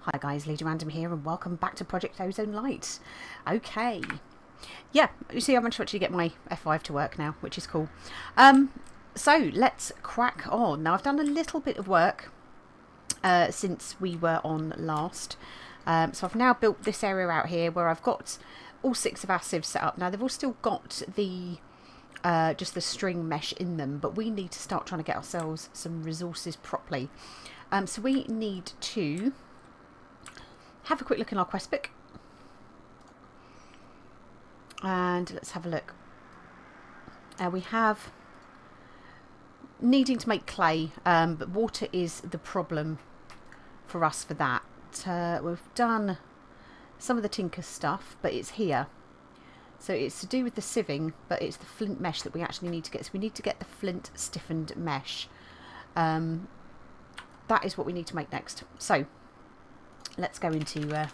Hi guys, Lady Random here and welcome back to Project Ozone Lite. Okay, yeah, you see I managed to actually get my F5 to work now, which is cool. So let's crack on. Now I've done a little bit of work since we were on last. So I've now built this area out here where I've got all 6 of our sieves set up. Now they've all still got the just the string mesh in them, but we need to start trying to get ourselves some resources properly. So we need to have a quick look in our quest book and let's have a look. We have needing to make clay, but water is the problem for us for that. We've done some of the tinker stuff, but it's here. So it's to do with the sieving, but it's the flint mesh that we actually need to get. So we need to get the flint stiffened mesh. That is what we need to make next. So let's go into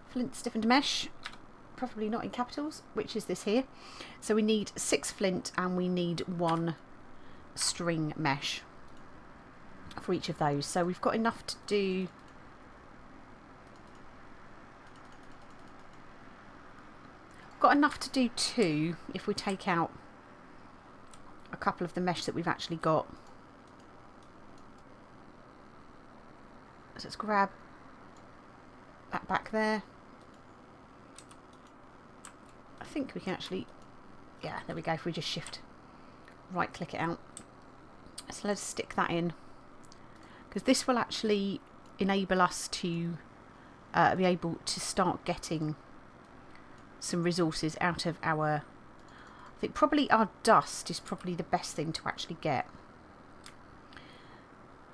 flint stiffened mesh, preferably not in capitals, which is this here. So we need 6 flint and we need 1 string mesh for each of those. So we've got enough to do to do 2 if we take out a couple of the mesh that we've actually got. So let's grab that back there. I think we can actually, yeah, there we go. If we just shift right click it out. So let's stick that in, because this will actually enable us to be able to start getting some resources out of our, I think probably our dust is probably the best thing to actually get.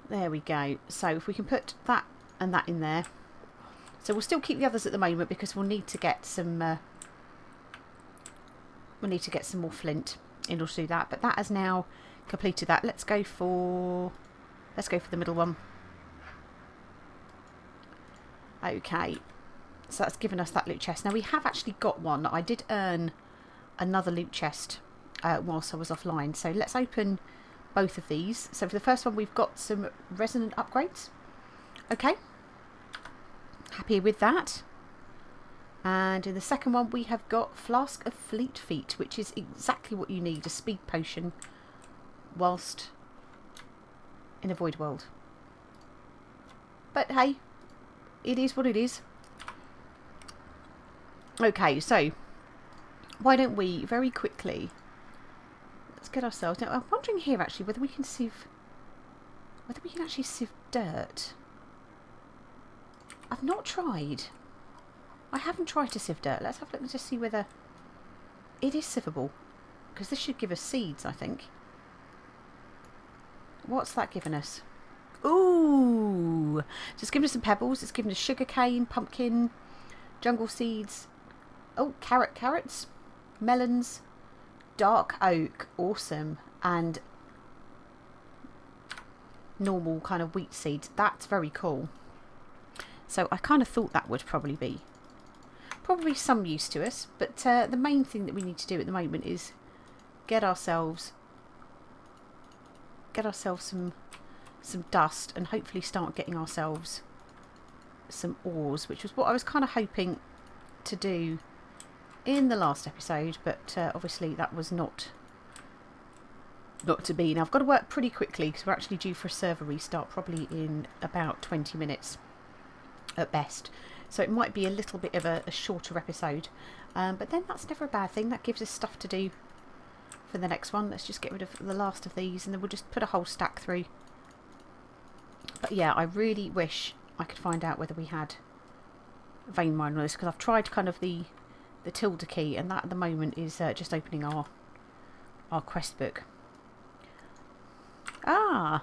There we go. So if we can put that and that in there. So we'll still keep the others at the moment because we'll need to get some more flint in order to do that. But that has now completed that. Let's go for the middle one. Okay. So that's given us that loot chest. Now we have actually got one. I did earn another loot chest whilst I was offline. So let's open both of these. So for the first one we've got some resonant upgrades. Okay. Happy with that. And in the second one we have got Flask of Fleet Feet, which is exactly what you need, a speed potion whilst in a void world. But hey, it is what it is. Okay, so why don't we very quickly, let's get ourselves, now I'm wondering here actually whether we can actually sieve dirt. I've not tried. I haven't tried to sieve dirt. Let's have a look and just see whether it is sievable, because this should give us seeds, I think. What's that given us? Ooh, just given us some pebbles. It's given us sugarcane, pumpkin, jungle seeds. Oh, carrots, melons, dark oak, awesome, and normal kind of wheat seeds. That's very cool. So I kind of thought that would probably be some use to us, but the main thing that we need to do at the moment is get ourselves some dust and hopefully start getting ourselves some ores, which was what I was kind of hoping to do in the last episode, but obviously that was not to be. Now I've got to work pretty quickly because we're actually due for a server restart probably in about 20 minutes at best, so it might be a little bit of a shorter episode, but then that's never a bad thing. That gives us stuff to do for the next one. Let's just get rid of the last of these and then we'll just put a whole stack through. But yeah, I really wish I could find out whether we had vein mine on this, because I've tried kind of the tilde key, and that at the moment is just opening our quest book. Ah,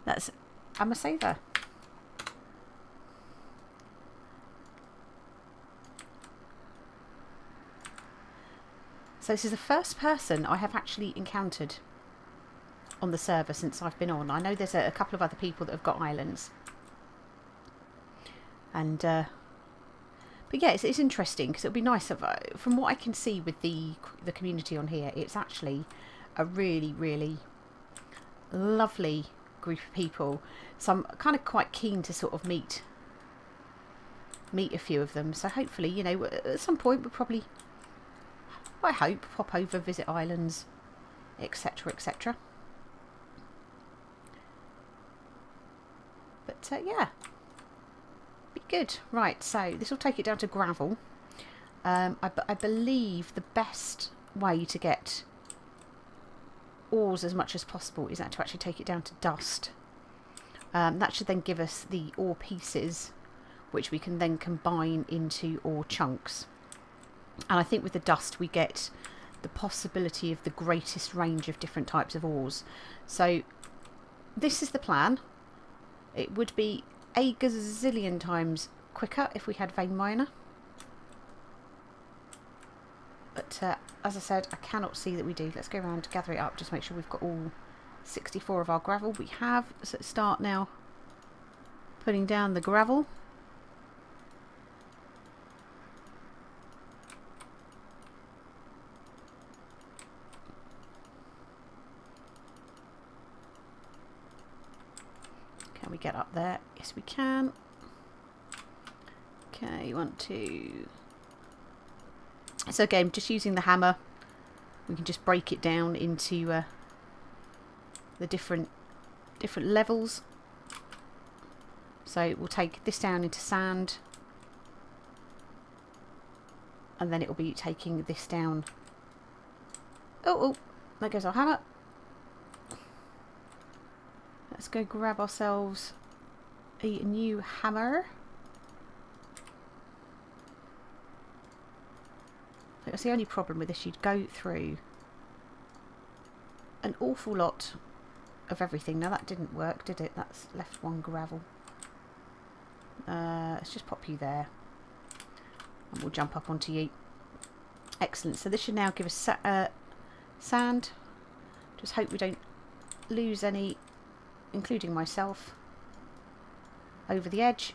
that's I'm a saver. So this is the first person I have actually encountered on the server since I've been on. I know there's a couple of other people that have got islands, and but yeah, it's interesting because it'll be nice. From what I can see with the community on here, it's actually a really, really lovely group of people, so I'm kind of quite keen to sort of meet a few of them. So hopefully, you know, at some point we'll probably, I hope, pop over, visit islands, etc, etc. But yeah, be good. Right, so this will take it down to gravel. I believe the best way to get ores as much as possible is to actually take it down to dust. That should then give us the ore pieces, which we can then combine into ore chunks. And I think with the dust we get the possibility of the greatest range of different types of ores. So this is the plan. It would be a gazillion times quicker if we had vein miner. But as I said, I cannot see that we do. Let's go around, gather it up, just make sure we've got all 64 of our gravel. We have. So let's start now putting down the gravel. Can we get up there? Yes, we can. Okay, 1, 2. So again, just using the hammer, we can just break it down into the different levels. So we'll take this down into sand, and then it will be taking this down. Oh, there goes our hammer. Let's go grab ourselves a new hammer. That's the only problem with this. You'd go through an awful lot of everything. Now that didn't work, did it? That's left one gravel. Let's just pop you there, and we'll jump up onto you. Excellent. So this should now give us sand. Just hope we don't lose any, including myself, over the edge.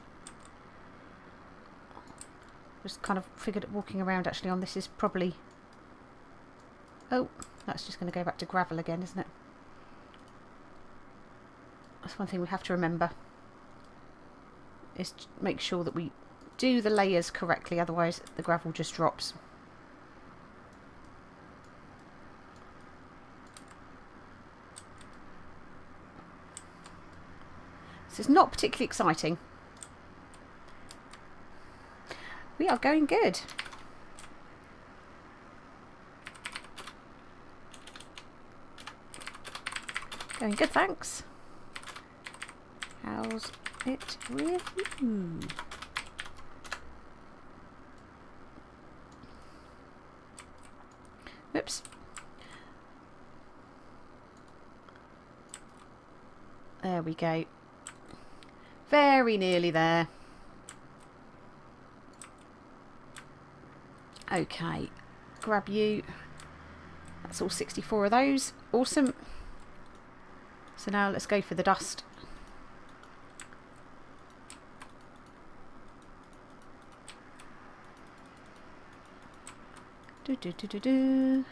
Just kind of figured walking around actually on this is probably... Oh, that's just going to go back to gravel again, isn't it? That's one thing we have to remember, is to make sure that we do the layers correctly, otherwise the gravel just drops. So it's not particularly exciting. We are going good. Going good, thanks. How's it with you? Whoops. There we go. Very nearly there. Okay, grab you. That's all 64 of those. Awesome. So now let's go for the dust. Do, do, do, do, do.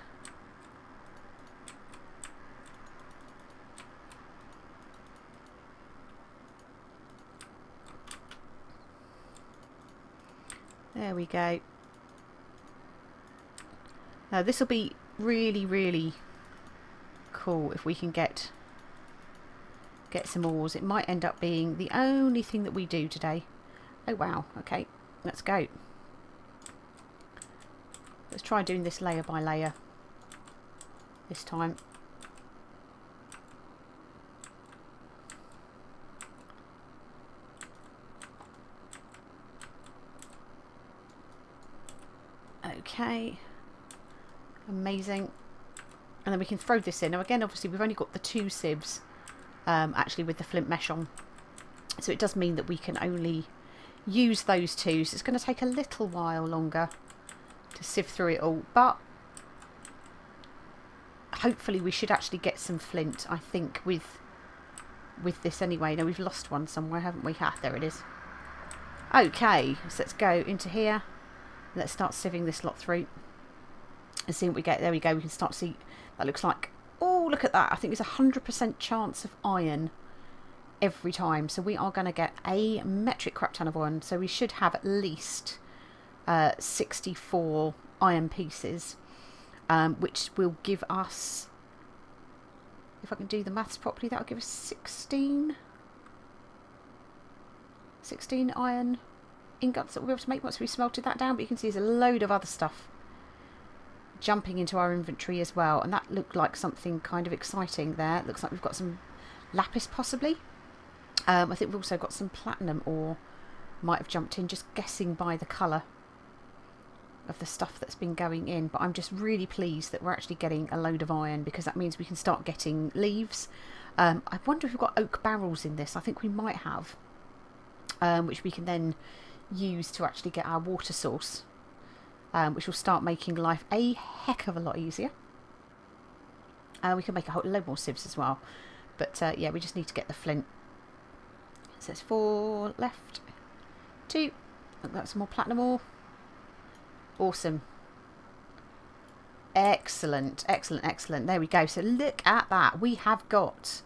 There we go. Now this will be really, really cool if we can get some ores. It might end up being the only thing that we do today. Oh wow, okay, let's go. Let's try doing this layer by layer this time. Okay. Amazing. And then we can throw this in. Now again, obviously we've only got the 2 sieves actually with the flint mesh on. So it does mean that we can only use those 2. So it's going to take a little while longer to sieve through it all. But hopefully we should actually get some flint, I think, with this anyway. Now we've lost one somewhere, haven't we? Ah, there it is. Okay, so let's go into here. Let's start sieving this lot through and see what we get. There we go. We can start to see. That looks like... Oh, look at that. I think there's a 100% chance of iron every time. So we are going to get a metric crap ton of iron. So we should have at least 64 iron pieces, which will give us, if I can do the maths properly, that will give us 16 iron ingots that we'll be able to make once we smelted that down. But you can see there's a load of other stuff jumping into our inventory as well, and that looked like something kind of exciting there. It looks like we've got some lapis possibly. I think we've also got some platinum ore, might have jumped in, just guessing by the colour of the stuff that's been going in. But I'm just really pleased that we're actually getting a load of iron, because that means we can start getting leaves. I wonder if we've got oak barrels in this. I think we might have, which we can then use to actually get our water source, which will start making life a heck of a lot easier. We can make a whole load more sieves as well, but yeah, we just need to get the flint. So it's 4 left, 2. I've got some more platinum ore. Awesome. Excellent, excellent, excellent. There we go. So look at that. We've got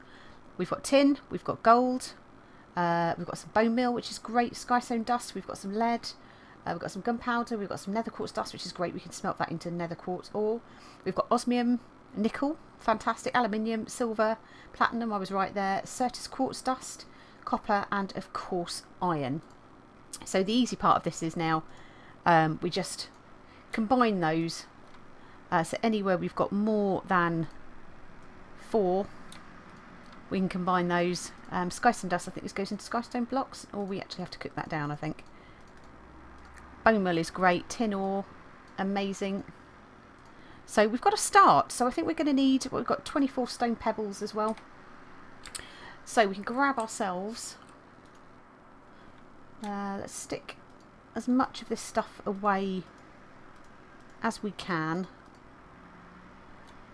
tin, we've got gold, we've got some bone meal, which is great, skystone dust, we've got some lead, we've got some gunpowder, we've got some nether quartz dust, which is great. We can smelt that into nether quartz ore. We've got osmium, nickel, fantastic, aluminium, silver, platinum, I was right there, Certus quartz dust, copper, and of course iron. So the easy part of this is now we just combine those. So anywhere we've got more than 4, we can combine those. Skystone dust, I think this goes into skystone blocks, or we actually have to cook that down, I think. Bone meal is great, tin ore, amazing. So we've got to start. So I think we're going to need, well, we've got 24 stone pebbles as well. So we can grab ourselves, let's stick as much of this stuff away as we can.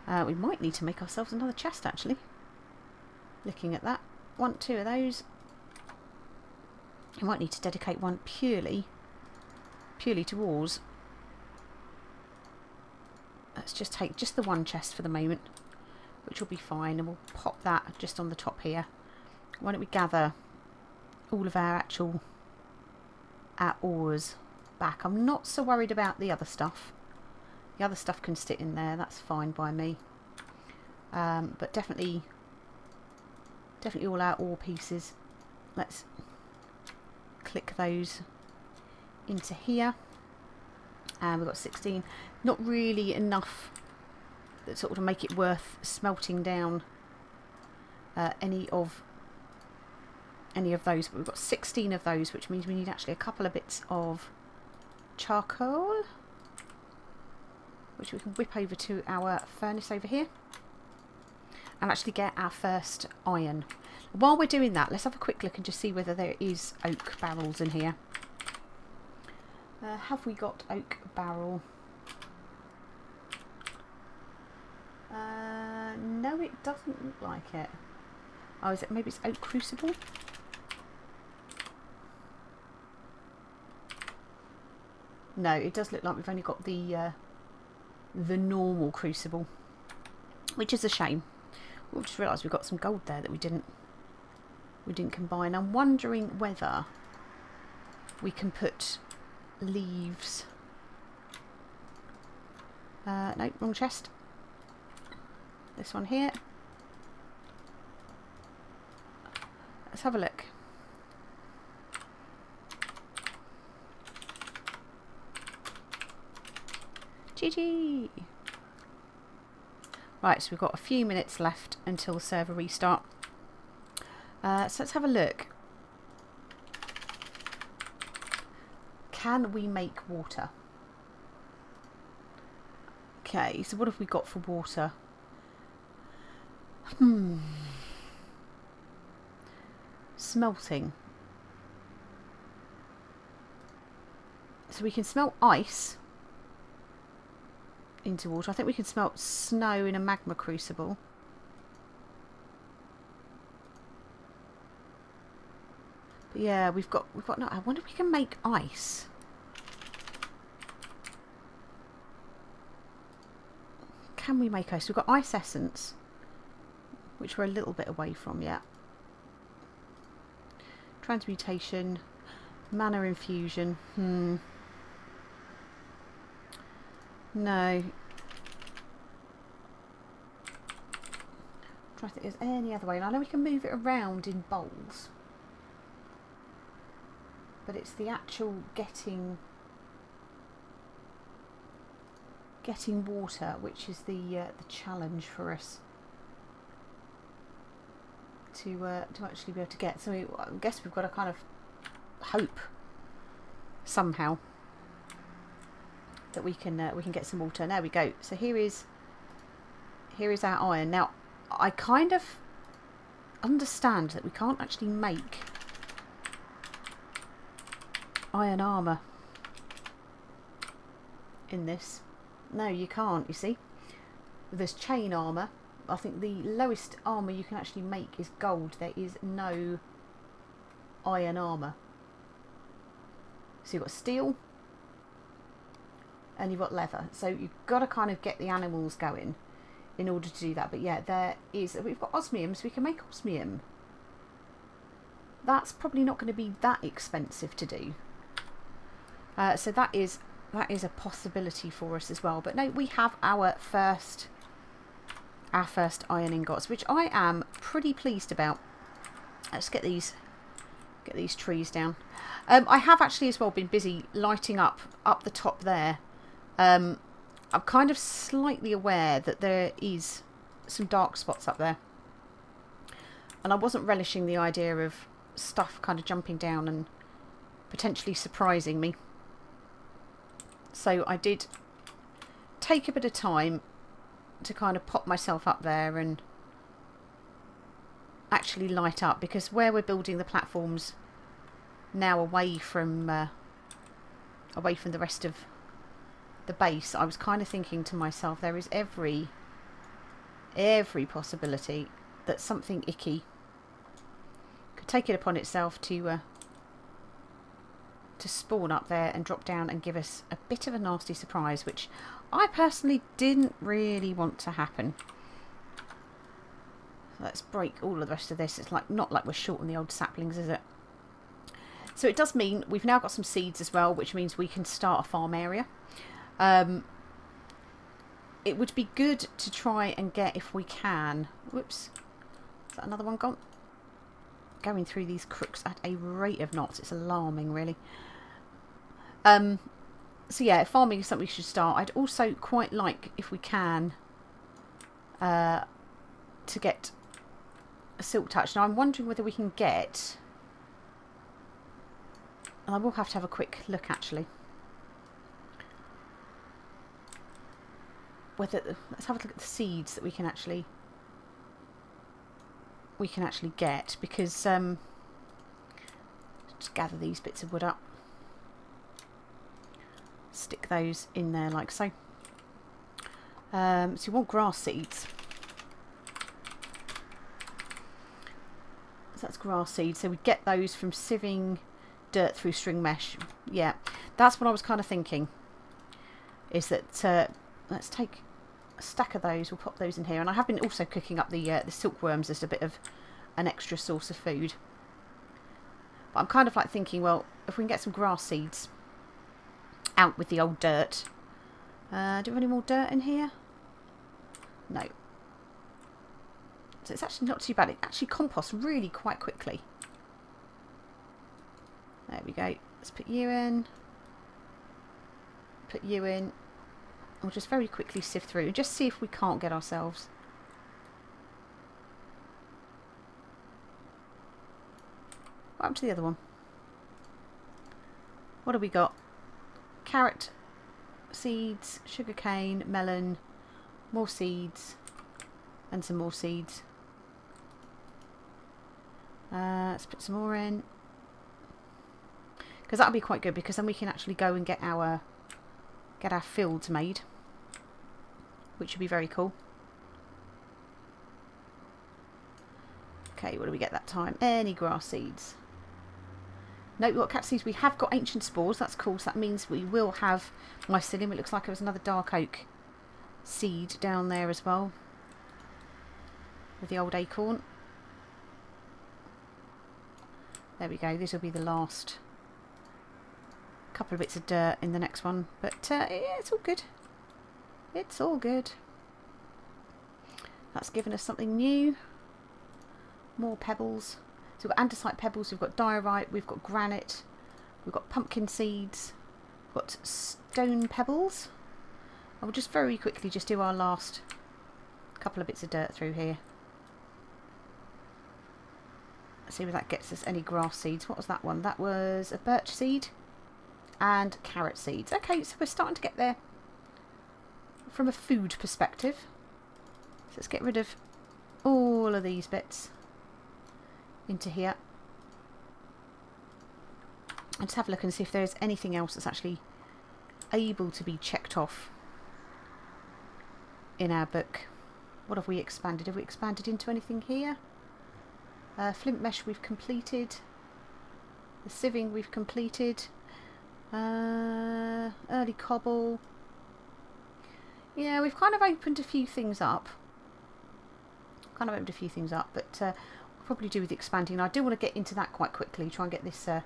We might need to make ourselves another chest actually, looking at that. 1, 2 of those. I might need to dedicate one purely to ores. Let's just take just the one chest for the moment, which will be fine, and we'll pop that just on the top here. Why don't we gather all of our ores back. I'm not so worried about the other stuff. The other stuff can sit in there, that's fine by me. But definitely all our ore pieces. Let's click those into here. And we've got 16. Not really enough that sort of make it worth smelting down any of those. But we've got 16 of those, which means we need actually a couple of bits of charcoal, which we can whip over to our furnace over here and actually get our first iron. While we're doing that, let's have a quick look and just see whether there is oak barrels in here. Have we got oak barrel? No, it doesn't look like it. Oh, is it? Maybe it's oak crucible? No, it does look like we've only got the normal crucible, which is a shame. We've just realised we've got some gold there that we didn't combine. I'm wondering whether we can put leaves. No, wrong chest. This one here. Let's have a look. GG! Right, so we've got a few minutes left until the server restart. So let's have a look. Can we make water? Okay, so what have we got for water? Smelting. So we can smelt ice into water. I think we can smelt snow in a magma crucible. But yeah, we've got no, I wonder if we can make ice. Can we make ice? We've got ice essence, which we're a little bit away from yet. Transmutation, mana infusion. No. Try to think there's any other way. And I know we can move it around in bowls, but it's the actual getting water which is the challenge for us to actually be able to get. So I guess we've got to kind of hope somehow that we can get some water. There we go. So here is our iron. Now I kind of understand that we can't actually make iron armour in this. No, you can't, you see. There's chain armour. I think the lowest armour you can actually make is gold. There is no iron armour. So you've got steel and you've got leather. So you've got to kind of get the animals going in order to do that. But yeah, we've got osmium, so we can make osmium. That's probably not going to be that expensive to do. So that is a possibility for us as well. But no, we have our first iron ingots, which I am pretty pleased about. Let's get these trees down. I have actually as well been busy lighting up the top there. I'm kind of slightly aware that there is some dark spots up there, and I wasn't relishing the idea of stuff kind of jumping down and potentially surprising me. So I did take a bit of time to kind of pop myself up there and actually light up, because where we're building the platforms now away from the rest of the base, I was kind of thinking to myself, there is every possibility that something icky could take it upon itself to spawn up there and drop down and give us a bit of a nasty surprise, which I personally didn't really want to happen. So let's break all of the rest of this. It's not like we're short on the old saplings, is it? So it does mean we've now got some seeds as well, which means we can start a farm area. It would be good to try and get, if we can... Whoops. Is that another one gone? Going through these crooks at a rate of knots. It's alarming, really. So yeah, farming is something we should start. I'd also quite like, if we can, to get a silk touch. Now I'm wondering whether we can get... And I will have to have a quick look, actually. Let's have a look at the seeds that we can actually get, because just gather these bits of wood up, stick those in there like so. So you want grass seeds. So that's grass seeds. So we get those from sieving dirt through string mesh. Yeah, that's what I was kind of thinking. Is that let's take a stack of those. We'll pop those in here, and I have been also cooking up the silkworms as a bit of an extra source of food. But I'm kind of like thinking, well, if we can get some grass seeds out with the old dirt. Do we have any more dirt in here? No. So it's actually not too bad. It actually composts really quite quickly. There we go. Let's put you in. Put you in. We'll just very quickly sift through and just see if we can't get ourselves. What happened to the other one? What have we got? Carrot, seeds, sugarcane, melon, more seeds, and some more seeds. Let's put some more in, because that'll be quite good, because then we can actually go and get our fields made, which would be very cool. Okay, what do we get that time? Any grass seeds? No, we've got cat seeds. We have got ancient spores. That's cool. So that means we will have mycelium. It looks like there was another dark oak seed down there as well, with the old acorn. There we go. This will be the last couple of bits of dirt in the next one. But yeah, it's all good. It's all good. That's given us something new. More pebbles. So we've got andesite pebbles, we've got diorite, we've got granite, we've got pumpkin seeds, we've got stone pebbles. I will just very quickly just do our last couple of bits of dirt through here. Let's see if that gets us any grass seeds. What was that one? That was a birch seed and carrot seeds. Okay, so we're starting to get there from a food perspective. So let's get rid of all of these bits into here and just have a look and see if there's anything else that's actually able to be checked off in our book. What have we expanded? Have we expanded into anything here? Flint mesh we've completed. The sieving we've completed. Early cobble. Yeah, we've kind of opened a few things up. But we'll probably do with the expanding. I do want to get into that quite quickly, try and get this the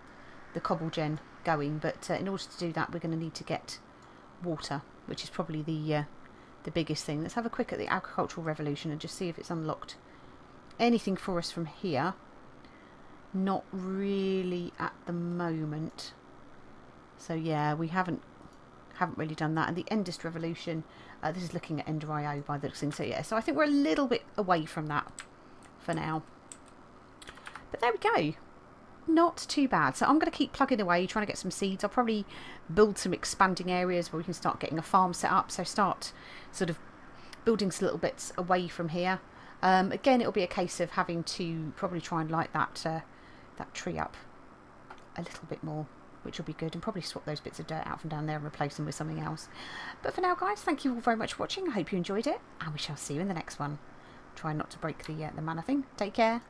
cobble gen going, but in order to do that we're going to need to get water, which is probably the biggest thing. Let's have a quick at the agricultural revolution and just see if it's unlocked anything for us from here. Not really at the moment. So yeah, we haven't really done that. And the Endist revolution, this is looking at Ender IO by the looks of things. So yeah, so I think we're a little bit away from that for now. But there we go. Not too bad. So I'm going to keep plugging away, trying to get some seeds. I'll probably build some expanding areas where we can start getting a farm set up. So start sort of building some little bits away from here. Again, it'll be a case of having to probably try and light that tree up a little bit more, which will be good, and probably swap those bits of dirt out from down there and replace them with something else. But for now, guys, thank you all very much for watching. I hope you enjoyed it, and we shall see you in the next one. Try not to break the mana thing. Take care.